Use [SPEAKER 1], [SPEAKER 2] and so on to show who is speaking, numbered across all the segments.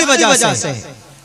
[SPEAKER 1] वजह से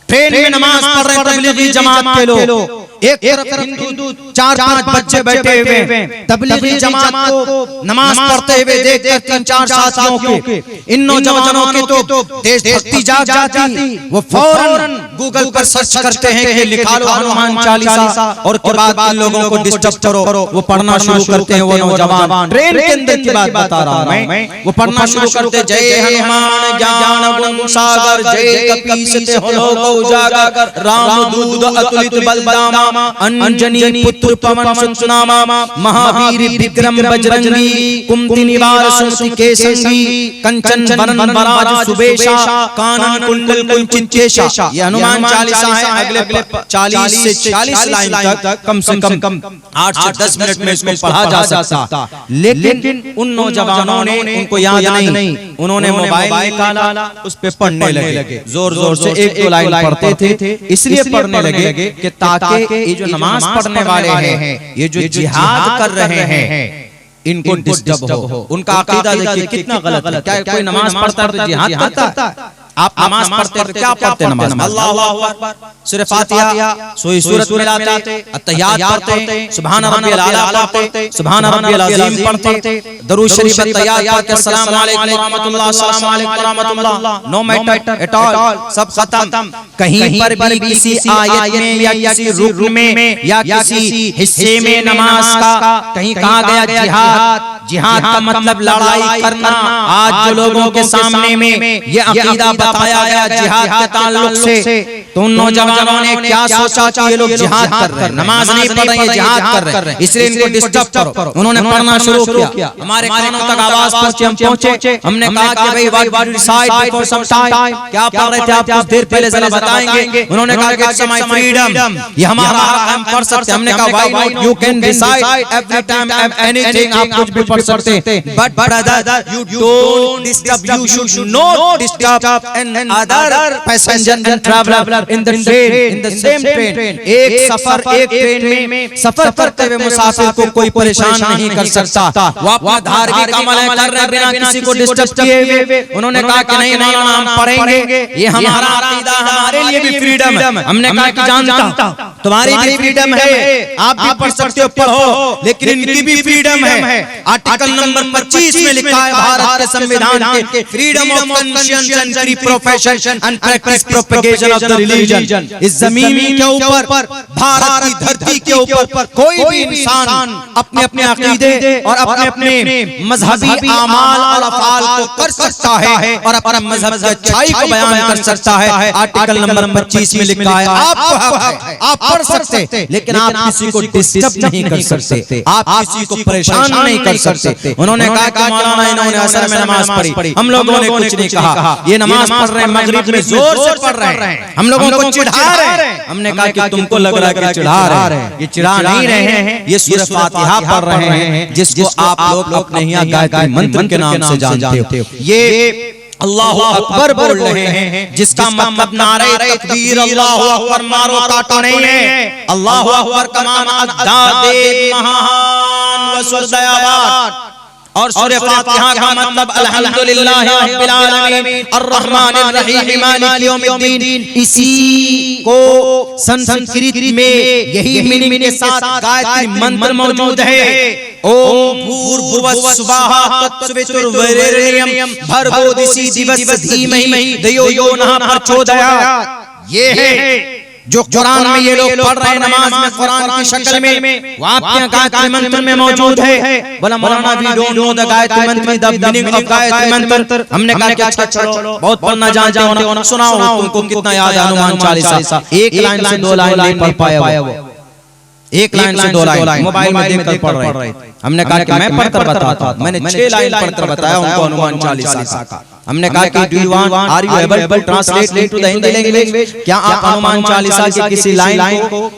[SPEAKER 1] ट्रेन में नमाज पढ़ रहे तबलीगी जमात के लोग, एक तरफ हिंदू 4-5 बच्चे बैठे हुए तबलीगी जमात को नमाज पढ़ते हुए देखकर 3-4 साथियों के इन नौजवानों की तो देशभक्ति जाग जाती, वो फौरन गूगल पर सर्च करते हैं कि लिखा लो हनुमान चालीसा और के बाद इन लोगों को डिस्टर्ब करो, वो पढ़ना शुरू करते हैं। वो नौजवान ट्रेन के अंदर की बात बता रहा हूं मैं, वो पढ़ना शुरू करते जय हनुमान ज्ञान गुण सागर जय कपीस हो लोक उजागर राम दूत अतुलित बलदामा अंजनी पुत्र पवन सुतनामा महावीर विक्रम बजरंगी कुंती निवार सुमति केसंगी कंचन वरन वराज सुबेशा कानन कुंडल कुंचित केशा। ये हनुमान चालीसा है। अगले 40 से 40 लाइन तक कम से कम 8 से 10 मिनट में इसको पढ़ा जा सकता, लेकिन उन नौजवानों ने उनको याद नहीं, उन्होंने मोबाइल निकाला, उस पे पढ़ने लगे, जोर जोर से 1-2 लाइन पढ़ते थे। इसलिए पढ़ने लगे कि ताकि ये जो नमाज पढ़ने वाले हैं, ये जो जिहाद कर रहे हैं, इनको डिस्टर्ब हो। उनका अकीदा देखिए कितना गलत है। क्या कोई नमाज पढ़ता है तो जिहाद करता है? आप नमाज पढ़ते हैं तो क्या पढ़ते हैं? नमाज में अल्लाहु अकबर, सूरह फातिहा, सोई सूरत मिलाते, अत्तहियात पढ़ते, सुभान रब्बियल आला पढ़ते, सुभान रब्बियल अज़ीम पढ़ते, दरूद शरीफ अत्तहियात पढ़ के अस्सलामु अलैकुम व रहमतुल्लाह, अस्सलामु अलैकुम व रहमतुल्लाह, नो मैटर एट ऑल, सब खत्म। कहीं पर भी किसी आयत में या किसी रुकन में या किसी हिस्से में नमाज का कहीं कहा गया जिहाद, जिहाद का मतलब लड़ाई करना। आज जो लोगों के सामने में ये अकीदा बताया गया जिहाद के ताल्लुक से, तो उन नौजवानों ने क्या सोचा कि ये लोग जिहाद कर रहे हैं, नमाज नहीं पढ़ रहे, जिहाद कर रहे हैं, इसलिए इनको डिस्टर्ब करो। उन्होंने पढ़ना शुरू किया, हमारे कानों तक आवाज पहुंची, हम पहुंचे, हमने कहा कि भाई what do you decide before some time, क्या पढ़ रहे थे आप कुछ देर पहले जरा बताएंगे? उन्होंने कहा कि इट्स माय फ्रीडम, ये हमारा हक, हम पढ़ सकते हैं। हमने कहा why not, you can decide every time anything, आप कुछ भी पढ़ सकते हैं, but brother you don't disturb, you should not disturb other passenger and traveller in the train, in the same train. एक ट्रेन में सफर करते हुए मुसाफिर को कोई परेशान नहीं कर सकता। वो अपना धार्मिक अमल कर रहे बिना किसी को डिस्टर्ब किए हुए। उन्होंने कहा कि नहीं मौलाना, हम पढ़ेंगे, ये हमारा अकीदा, हमारे लिए भी फ्रीडम है। हमने कहा कि जानता तुम्हारी भी फ्रीडम है, आप भी पढ़ सकते हो, पढ़ो, लेकिन इनकी भी फ्रीडम है। आर्टिकल नंबर 25 में लिखा है भारत के संविधान के, freedom of conscience and free profession and practice propagation of the religion. इस जमीन के ऊपर, भारत की धरती के ऊपर कोई भी इंसान अपने अपने अकीदे और अपने अपने मजहबी आमाल और अफआल को कर सकता है और अपना मजहब की अच्छाई को बयान कर सकता है। आर्टिकल नंबर 25 में लिखा है आपको हक है, आप पढ़ सकते, लेकिन आप किसी को डिस्टर्ब नहीं कर सकते, आप किसी को परेशान नहीं कर सकते। उन्होंने कहा कि मौलाना इन्होंने असर में नमाज पढ़ी, हम लोगों ने कुछ नहीं कहा, ये नमाज पढ़ रहे हैं, मगरिब में जोर से पढ़ रहे हैं, हम लोगों को चिढ़ा रहे हैं। हमने कहा कि तुमको लग रहा है कि चिढ़ा रहे हैं, ये चिढ़ा नहीं रहे हैं, ये सूरह फातिहा पढ़ रहे हैं, जिसको आप लोग अपने यहाँ गायत्री मंत्र के नाम से जानते हो। ये अल्लाहु अकबर बोल रहे हैं, जिसका मतलब नारे तकबीर अल्लाहु अकबर मारो काटो नहीं है। अल्लाहु अकबर का माना अद्दादे महान व सुरदयाबाद, और सूरह फातिहा का मतलब अल्हम्दुलिल्लाह रब्बिल आलमीन अर्रहमानिर रहीम मालिक यौमिद्दीन। इसी को संस्कृत में यही मीनिंग के साथ गायत्री मंत्र मौजूद है। ओम भूर्भुवः स्वः तत्सवितुर्वरेण्यं भर्गो दिवस्य धीमहि धियो यो नः प्रचोदयात्। ये है जो कुरान में ये लोग पढ़ रहे हैं, नमाज में कुरान की शक्ल में, वो आपके गायत्री मंत्र में मौजूद है। बोला मौलाना we don't know the Gayatri mantra, the meaning of Gayatri मंत्र। हमने कहा कि अच्छा चलो, बहुत पढ़ना जानते हो, सुनाओ तुमको कितना याद है हनुमान चालीसा। 1 लाइन से 2 लाइन नहीं पढ़ पाया वो, 1 लाइन से 2 लाइन मोबाइल में देखकर पढ़ रहे थे। हमने कहा कि मैं पढ़कर बताता, मैंने 6 लाइन पढ़कर बताया उनको हनुमान चालीसा का। हमने कहा कि do you want, are you able to translate into the Hindi language, क्या आप हनुमान चालीसा की किसी लाइन को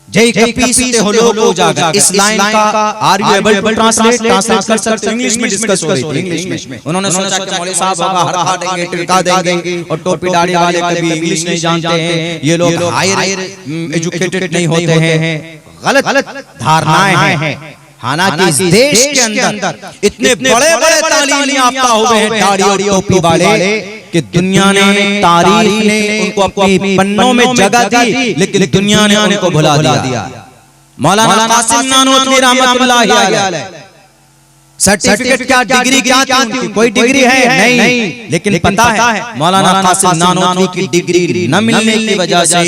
[SPEAKER 1] जय कपीस हो लोग उजागर, इस लाइन का are you able to translate कर सकते? इंग्लिश में डिस्कस हो रही थी, इंग्लिश में। उन्होंने सोचा कि मौलवी साहब होगा हरा देंगे, टिका देंगे, और टोपी दाढ़ी वाले कभी इंग्लिश नहीं जानते हैं, ये लोग हायर एजुकेटेड नहीं होते हैं। गलत धारणाएं हैं। हालांकि इस देश के अंदर इतने बड़े बड़े तालीम याफ्ता हुए हैं दाढ़ी और टोपी वाले, कि दुनिया ने, तारीख ने उनको अपनी पन्नों में जगह दी, लेकिन दुनिया ने उनको भुला दिया। मौलाना कासिम नानोतवी रहमतुल्लाह अलैह सर्टिफिकेट क्या, डिग्री क्या थी? कोई डिग्री है नहीं, लेकिन पता है मौलाना कासिम नानोतवी की डिग्री न मिलने की वजह से,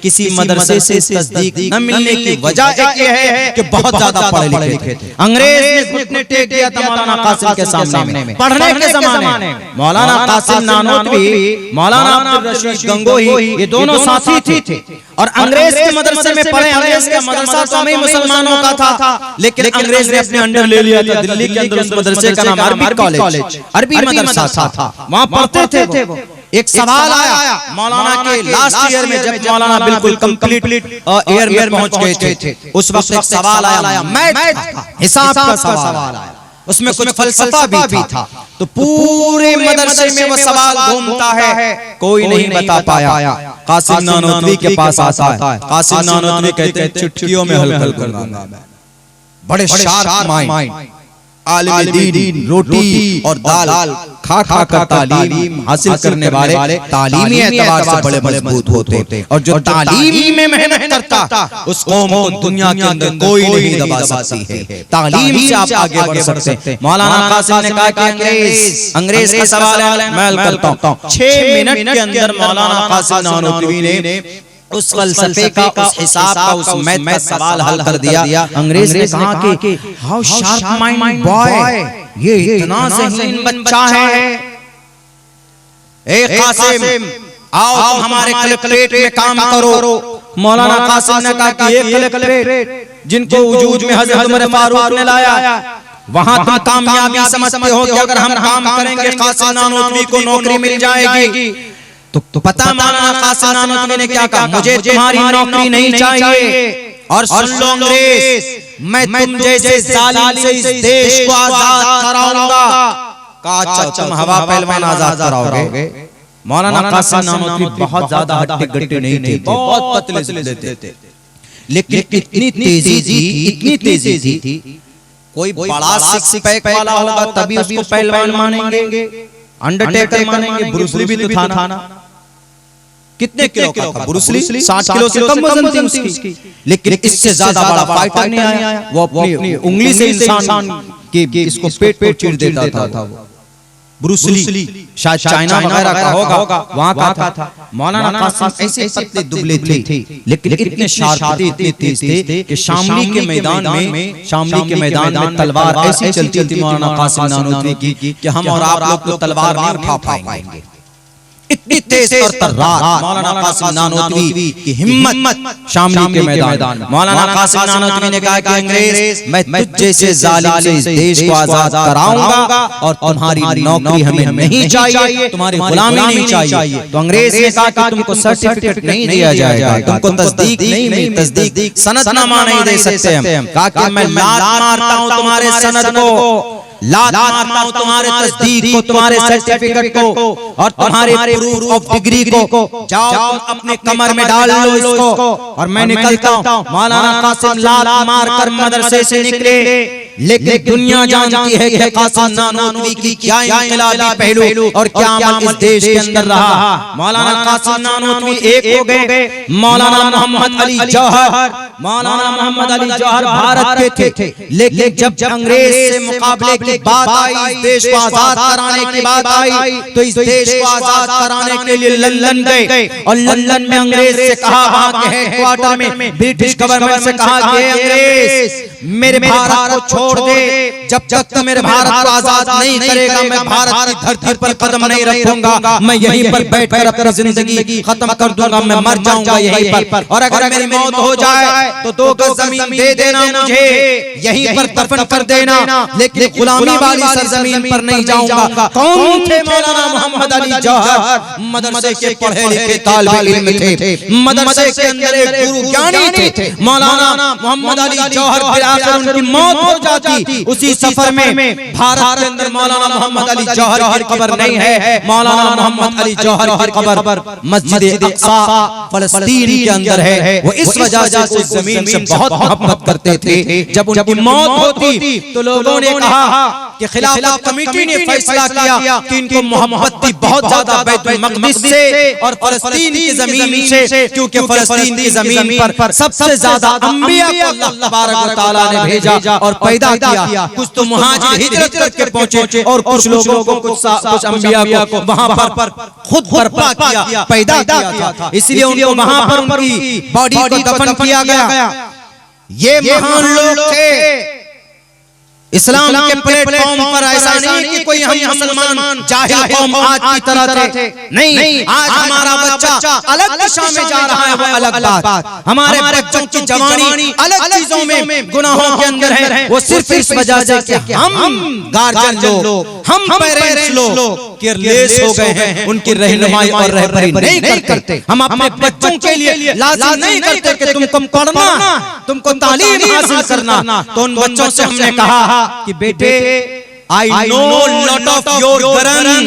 [SPEAKER 1] किसी मदरसे से तस्दीक न मिलने की वजह एक ये है कि बहुत ज्यादा पढ़े लिखे थे। अंग्रेज ने घुटने टेक दिया था मौलाना कासिम के सामने में पढ़ने के जमाने में। मौलाना कासिम नानोतवी, मौलाना अब्दुल रशीद गंगोही, ये दोनों साथी थे और अंग्रेज के मदरसे में पढ़े। अंग्रेज का मदरसा तो हमें मुसलमानों का था, लेकिन अंग्रेज ने अपने अंडर ले लिया था। दिल्ली के अंदर उस मदरसे का नाम अरबी कॉलेज, अरबी मदरसा था, वहां पढ़ते थे वो। एक सवाल आया मौलाना के लास्ट ईयर में, जब मौलाना बिल्कुल कंप्लीट ईयर में पहुंच गए थे, उस वक्त एक सवाल आया, मैथ हिसाब का सवाल आया, उसमें कुछ फलसफा भी था। तो पूरे मदरसे में वो सवाल घूमता है, कोई नहीं बता पाया। कासिम नानोतवी के पास आता है। कासिम नानोतवी कहते हैं चुटकियों में हल कर दूंगा। बड़े शार्प माइंड, आलिम दीन, रोटी और दाल खा कर तालीम हासिल करने वाले तालीमी एतबार से बड़े मजबूत होते, और जो तालीम में मेहनत करता उस कौम को दुनिया के अंदर कोई नहीं दबा सकती है। तालीम से आप आगे बढ़ सकते हैं। मौलाना कासिम ने कहा कि अंग्रेज का सवाल है, मैं हल करता हूं। 6 मिनट के अंदर मौलाना कासिम नानोतवी ने उस फलसफे का, उस हिसाब का, उस मैथ का सवाल हल कर दिया। अंग्रेज ने कहा कि हाउ शार्प माइंड बॉय, ये इतना ज़हीन बच्चा है। ए कासिम, आओ हमारे कलेक्ट्रेट में काम करो। मौलाना कासिम ने कहा कि ये कलेक्ट्रेट जिनको वजूद में हज़रत उमर फारूक ने लाया, वहां तुम कामयाबी समझते हो कि अगर हम काम करेंगे कासिम नानोतवी को नौकरी मिल जाएगी। तो पता मौलाना कासिम नानोतवी ने क्या कहा, मुझे तुम्हारी नौकरी नहीं चाहिए, और सुन लो अंग्रेज, मैं तुम जैसे जालिम से इस देश को आजाद कराऊंगा। कहा अच्छा तुम हवा पहलवान आजाद कराओगे। मौलाना कासिम नानोतवी बहुत ज्यादा हट्टे गट्टे नहीं थे, बहुत पतले थे, लेकिन इतनी तेजी थी, कोई बड़ा सिक्स पैक वाला होगा तभी उसको पहलवान मानेंगे, अंडरटेकर मानेंगे। ब्रूस ली भी तो था ना, कितने किलो का था ब्रूस ली? 60 किलो से कम वजन थी उसकी, लेकिन इससे ज्यादा बड़ा फाइटर नहीं आया। वो अपनी उंगली से इंसान के इसको पेट चीर देता था वो ब्रूस ली। शायद चाइना वगैरह का होगा, वहां का था। मौलाना कासिम ऐसे पतले दुबले थे, लेकिन इतने शार्प थे, इतने तेज थे कि शामली के मैदान में तलवार ऐसी चलती थी मौलाना कासिम नानोतवी की कि हम और आप लोग तो तलवार नहीं उठा पाएंगे। इतनी तेज और तर्रार मौलाना कासिम नानोतवी की हिम्मत शामली के मैदान में। मौलाना कासिम नानोतवी ने कहा कि अंग्रेज, मैं तुझ जैसे जालिम से इस देश को आजाद कराऊंगा, और तुम्हारी नौकरी हमें नहीं चाहिए, तुम्हारी गुलामी नहीं चाहिए। तो अंग्रेज ने कहा कि तुमको सर्टिफिकेट नहीं दिया जाएगा, तुमको तस्दीक नहीं, तस्दीक सनदनामा नहीं दे सकते हम। कहा कि मैं लात मारता हूं तुम्हारे सनद को, लात मारता हूं तुम्हारे तस्दीक को, तुम्हारे सर्टिफिकेट को और तुम्हारे प्रूफ ऑफ डिग्री को। जाओ अपने कमर में डाल लो इसको, और मैं निकलता हूं। मौलाना कासिम लात मारकर मदरसे से निकले, लेकिन दुनिया जानती है कि कासिम नानोतवी की क्या इंकलाबी पहलू और क्या अमल इस देश के अंदर रहा। मौलाना कासिम नानोतवी एक हो गए। मौलाना मोहम्मद अली जौहर, मौलाना मोहम्मद अली जौहर भारत के थे, लेकिन जब अंग्रेज से मुकाबले की बात आई, इस देश को आजाद कराने की बात आई, तो इस देश को आजाद कराने के लिए लंदन गए, और लंदन में अंग्रेज से कहा, वहां के हेडक्वार्टर में ब्रिटिश गवर्नमेंट से कहा कि अंग्रेज मेरे भारत को छोड़ दे, जब तक मेरे भारत को आजाद नहीं करेगा मैं भारत की धरती पर कदम नहीं रखूंगा, मैं यहीं पर बैठकर अपनी जिंदगी खत्म कर दूंगा, मैं मर जाऊंगा यहीं पर, और अगर मेरी मौत हो जाए तो 2 गज जमीन दे देना मुझे, यहीं पर दफन कर देना, लेकिन गुलामी वाली सरजमीन पर नहीं जाऊंगा। कौन थे मौलाना मोहम्मद अली जौहर? मदरसे के पढ़े लिखे तालिब इल्म थे, मदरसे के अंदर एक गुरु ज्ञानी थे मौलाना मोहम्मद अली जौहर। आखिर उनकी मौत हो जाती उसी सफर में। भारत के अंदर मौलाना मोहम्मद अली जौहर की कब्र नहीं है, मौलाना मोहम्मद अली जौहर की कब्र मस्जिद अक्सा फलस्तीन के अंदर है। वो इस वजह से उस जमीन से बहुत मोहब्बत करते थे। जब उनकी मौत होती तो लोगों ने कहा कि खिलाफत कमेटी ने फैसला किया कि इनको मोहब्बत थी बहुत ज्यादा बैतुल मक़दिस से और फलस्तीन की जमीन से, क्योंकि फलस्तीन की जमीन पर सबसे ज्यादा अंबिया को अल्लाह तबारक व तआला ने भेजा और पैदा किया। कुछ तो मुहाजिर हिजरत करके पहुंचे और कुछ लोगों को कुछ अंबिया को वहां पर खुद बर्पा किया, पैदा किया था, इसलिए उनको वहां पर उनकी बॉडी को दफन किया गया। ये महान लोग थे इस्लाम के प्लेटफॉर्म पर। ऐसा नहीं कि कोई हम मुसलमान जाहिल कौम आज की तरह थे, नहीं। आज हमारा बच्चा अलग दिशा में जा रहा है, वो अलग बात। हमारे बच्चों की जवानी अलग चीजों में गुनाहों के अंदर है, वो सिर्फ इस वजह से कि हम गार्जियन लोग, हम पेरेंट्स लोग केयरलेस हो गए हैं, उनकी रहनुमाई और रहबरी नहीं करते। हम अपने बच्चों के लिए लाजिम नहीं करते कि तुमको पढ़ना, तुमको तालीम हासिल करना। तो उन बच्चों से हमने कहा कि बेटे I know lot of your ग्रंथ,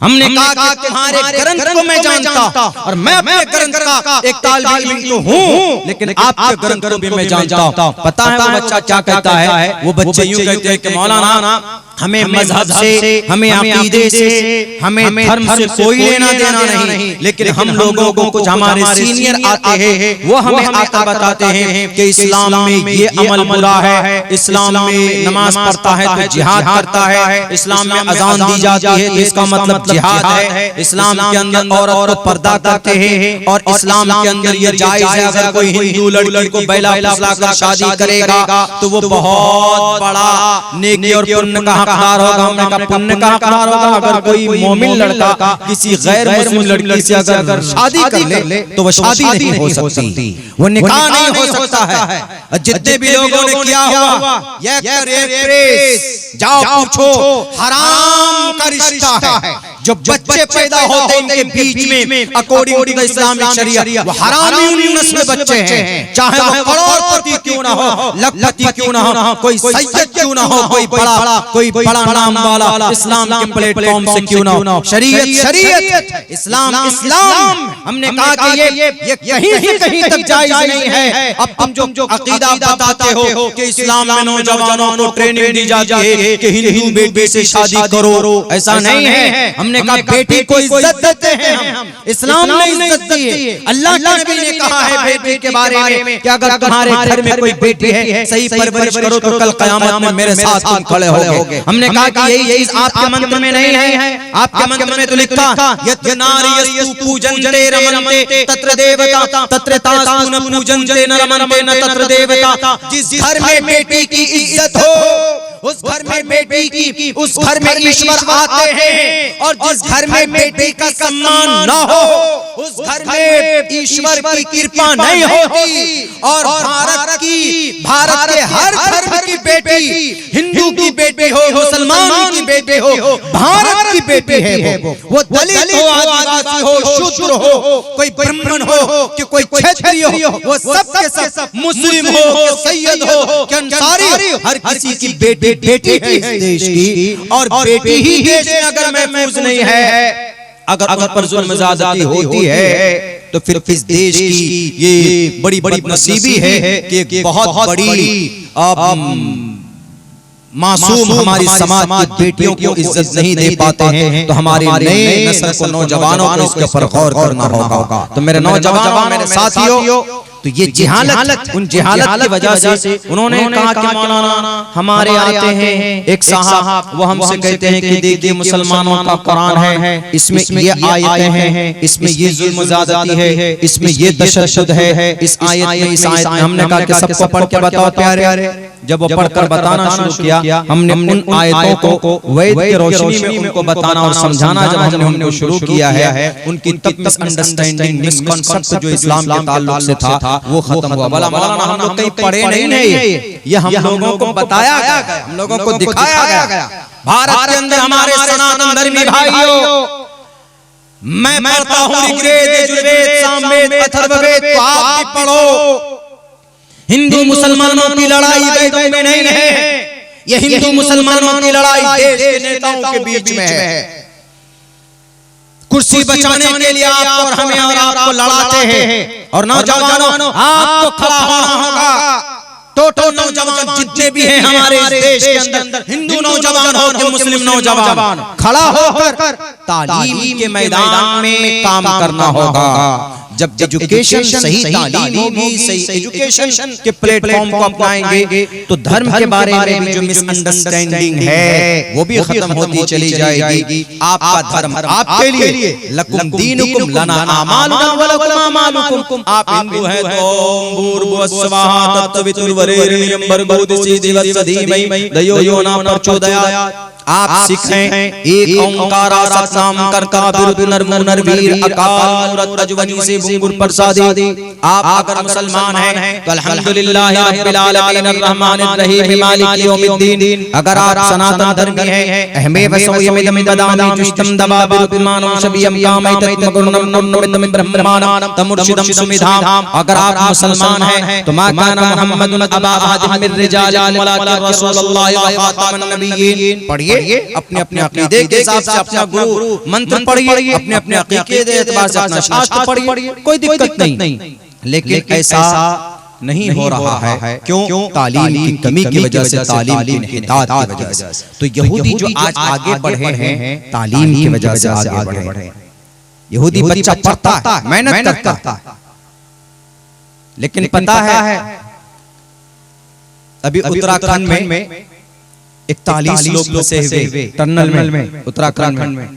[SPEAKER 1] हमने कहा कि तुम्हारे ग्रंथ को मैं जानता और मैं अपने ग्रंथ का एक तालिब इल्म तो हूँ, लेकिन आपके ग्रंथ को भी मैं जानता हूँ। पता है वो बच्चा क्या कहता है? वो बच्चे यूं कहते हैं कि मौलाना हमें मजहब से, हमें अकीदे से, हमें धर्म से कोई लेना देना नहीं, लेकिन हम लोगों को कुछ हमारे सीनियर आते हैं, वो हमें आकर बताते हैं कि इस्लाम में ये अमल बुरा है, इस्लाम में नमाज पढ़ता है तो जिहाद करता है, इस्लाम में अजान दी जाती है तो इसका मतलब जिहाद है, इस्लाम के अंदर औरत को पर्दा करते हैं और इस्लाम के अंदर ये जायज है अगर कोई हिंदू लड़की को बैला फुसलाकर शादी करेगा तो वो बहुत बड़ा नेकी और पुण्य का हकदार होगा। हमने कहा पुण्य का हकदार होगा अगर कोई मोमिन लड़का किसी गैर मुस्लिम लड़की से अगर शादी कर ले तो वो शादी नहीं हो सकती, वो निकाह नहीं हो सकता है। जितने भी लोगों ने किया हुआ जाओ पूछो, हराम का रिश्ता है। जो बच्चे पैदा होते हैं इनके बीच में अकॉर्डिंग टू द इस्लामिक शरीयत वो हरामी नस्ल बच्चे हैं, चाहे वो करोड़पति क्यों ना हो, लखपति क्यों ना हो, कोई सैयद क्यों ना हो, कोई बड़ा नाम वाला इस्लाम के प्लेटफॉर्म से क्यों ना हो। शरीयत इस्लाम। हमने कहा कि ये कहीं तक जायज नहीं है। अब तुम जो अकीदा बताते हो कि इस्लाम में नौजवानों को ट्रेनिंग दी जाती है कि हिंदू बेटी से शादी करो, ऐसा नहीं है। हमने कहा बेटी को इज्जत देते हैं हम, इस्लाम ने इज्जत दी है। अल्लाह के नबी ने कहा है बेटी के बारे में कि अगर तुम्हारे घर में कोई बेटी है सही परवरिश करो तो कल क़यामत में मेरे साथ तुम खड़े होगे। हमने कहा कि यही चीज आपके मंत्र में नहीं है, आपके मंत्र में तो लिखा यत् नार्यस्तु पूजन्ते रमन्ते तत्र देवता तत्र तास्तु न पूजन्ते न रमन्ते न तत्र देवता। जिस घर में बेटी की इज्जत हो उस घर में बेटी की, उस घर में ईश्वर आते हैं, और जिस घर में बेटी का सम्मान न हो उस घर में ईश्वर की कृपा नहीं होती। और भारत के हर धर्म की बेटी, हिंदू की बेटी हो, मुसलमान की बेटी हो, भारत की बेटी है वो दलित हो, आदिवासी हो, शूद्र हो, कोई ब्राह्मण हो कि कोई क्षत्रिय हो, वो सब के सब मुस्लिम हो कि सैयद हो कि अंसारी, हर किसी की बेटी है इस देश की। और बेटी ही देश में अगर महफूज नहीं है, अगर पर जुल्म ज़्यादती होती है तो फिर इस देश की ये बड़ी नसीबी है कि एक बहुत बड़ी मासूम हमारी समाज की बेटियों को इज्जत नहीं दे पाते हैं। तो हमारे नए नस्ल को, नौजवानों को इसके ऊपर गौर करना होगा। तो मेरे नौजवानों, मेरे साथियों, तो ये जिहालत, उन जिहालत की वजह से उन्होंने कहा कि मौलाना हमारे आते हैं एक साहब, वो हमसे कहते हैं कि देखिए मुसलमानों का कुरान है, इसमें ये आयतें हैं, इसमें ये जुल्म ज़्यादती है, इसमें ये तशद्दुद है, इस आयत में, इस आयत में। हमने कहा कि सबको पढ़ के बताओ प्यारे। जब वो पढ़कर बताना शुरू किया, हमने उन आयतों को वेद की रोशनी में उनको बताना और समझाना जब हमने शुरू किया है, उनकी तब तक अंडरस्टैंडिंग, मिसकॉन्सेप्ट जो इस्लाम के ताल्लुक से था वो खत्म हुआ। मौलाना हम लोग कहीं पढ़े नहीं है, ये हम लोगों को बताया गया, हम लोगों को दिखाया गया। भारत के अंदर हमारे सनातन धर्मी भाइयों, मैं पढ़ता हूँ ऋग्वेद, यजुर्वेद, सामवेद, अथर्ववेद, तो आप भी पढ़ो। हिंदू मुसलमानों की लड़ाई वेदों में नहीं है, ये हिंदू मुसलमानों की लड़ाई देश के नेताओं के बीच में है। कुर्सी बचाने के लिए आप और हमें और आपको लड़ाते हैं। और नौजवानों, आपको खड़ा होना होगा। टोटल नौजवान जितने भी हैं हमारे देश के अंदर, हिंदू नौजवान हो कि मुस्लिम नौजवान, खड़ा होकर तालीम के मैदान में काम करना होगा। जब एजुकेशन सही तालीम होगी, सही एजुकेशन के प्लेटफॉर्म को अपनाएंगे तो धर्म के बारे में भी जो मिसअंडरस्टैंडिंग है वो भी खत्म होती चली जाएगी। आपका धर्म आपके लिए, लकुम दीनुकुम लना आमालुना व लकुम आमालुकुम। आप हिंदू हैं तो ओम भूर्भुवस्सुवः तत्सवितुर्वरेण्यं भर्गो दिवस्य धीमहि धियो यो न प्रचोदयात्। आप सिख हैं, एक ओंकार सतनाम करता नरवीर अकाल मूरत अजवनी से बुंगुर प्रसादी। आप अगर मुसलमान हैं तो अल्हम्दुलिल्लाह रब्बिल आलमीन अर्रहमानिर रहीम मालिक यौमिद्दीन। अगर आप सनातन धर्मी हैं, अहमे वसोयमिदम ददामि जुष्टम दबाबिरुमानम शबियम कामैतत मगुणम नमनम ब्रह्मानम तमुर्शिदम सुमिधाम। अगर आप मुसलमान हैं तो मा काना मुहम्मदुन अबा अहदिम मिर रिजालिकुम वलाकिन रसूलुल्लाह व खातमुन नबिय्यीन। पढ़िए अपने अपने अकीदे के हिसाब से अपना गुरु मंत्र पढ़िए, अपने अपने अकीदे के एतबार से अपना शास्त्र पढ़िए, कोई दिक्कत नहीं। लेकिन ऐसा नहीं हो रहा है। क्यों? तालीम की कमी की वजह से, तालीम की इनहिदात की वजह से। तो यहूदी जो आज आगे बढ़े हैं तालीम की वजह से आगे बढ़े। यहूदी बच्चा पढ़ता है, मेहनत करता है, लेकिन पता है अभी उत्तराखंड में 41 लोग फंसे हुए टनल में, उत्तराखंड में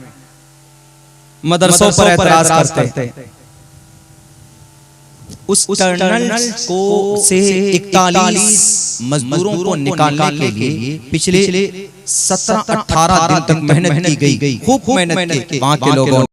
[SPEAKER 1] मदरसों पर एतराज करते। उस टनल को से 41 मजदूरों को निकालने के लिए पिछले 17-18 दिन तक मेहनत की गई, खूब मेहनत की वहां के लोगों।